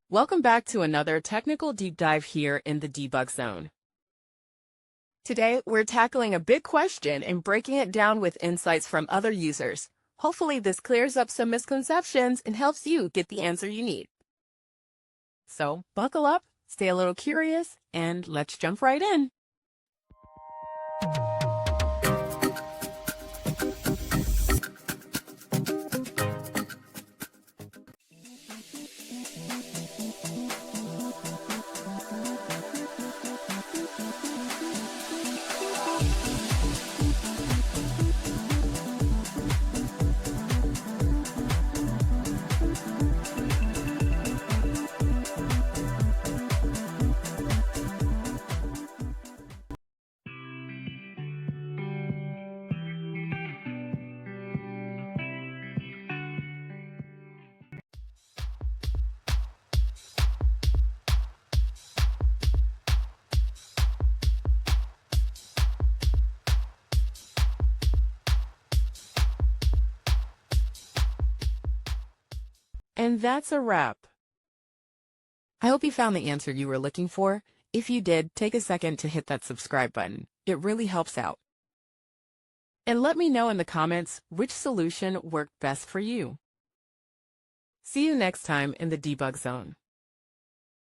Welcome back to another technical deep dive here in the debug zone. Today, we're tackling a big question and breaking it down with insights from other users. Hopefully, this clears up some misconceptions and helps you get the answer you need. So, buckle up, stay a little curious, and let's jump right in. And that's a wrap. I hope you found the answer you were looking for. If you did, take a second to hit that subscribe button. It really helps out. And let me know in the comments which solution worked best for you. See you next time in the debug zone.